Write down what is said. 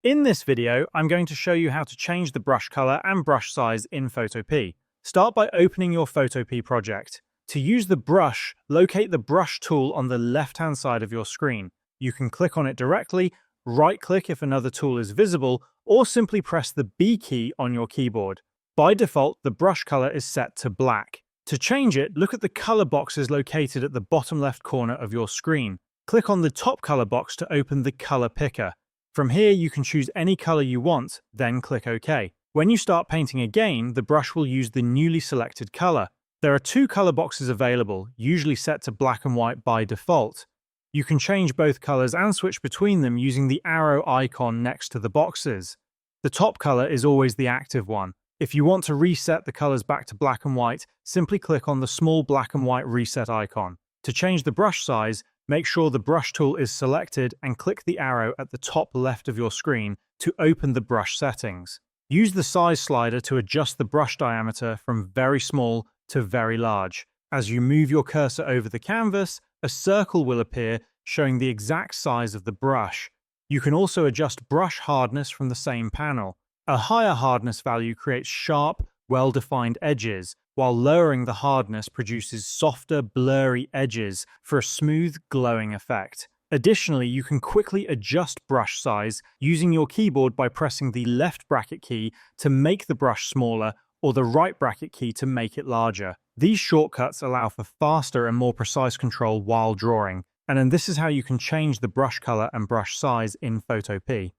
In this video, I'm going to show you how to change the brush color and brush size in Photopea. Start by opening your Photopea project. To use the brush, locate the brush tool on the left-hand side of your screen. You can click on it directly, right-click if another tool is visible, or simply press the B key on your keyboard. By default, the brush color is set to black. To change it, look at the color boxes located at the bottom left corner of your screen. Click on the top color box to open the color picker. From here, you can choose any color you want, then click OK. When you start painting again, the brush will use the newly selected color. There are two color boxes available, usually set to black and white by default. You can change both colors and switch between them using the arrow icon next to the boxes. The top color is always the active one. If you want to reset the colors back to black and white, simply click on the small black and white reset icon. To change the brush size, make sure the brush tool is selected and click the arrow at the top left of your screen to open the brush settings. Use the size slider to adjust the brush diameter from very small to very large. As you move your cursor over the canvas, a circle will appear showing the exact size of the brush. You can also adjust brush hardness from the same panel. A higher hardness value creates sharp, well-defined edges, while lowering the hardness produces softer, blurry edges for a smooth, glowing effect. Additionally, you can quickly adjust brush size using your keyboard by pressing the left bracket key to make the brush smaller or the right bracket key to make it larger. These shortcuts allow for faster and more precise control while drawing, and then this is how you can change the brush color and brush size in Photopea.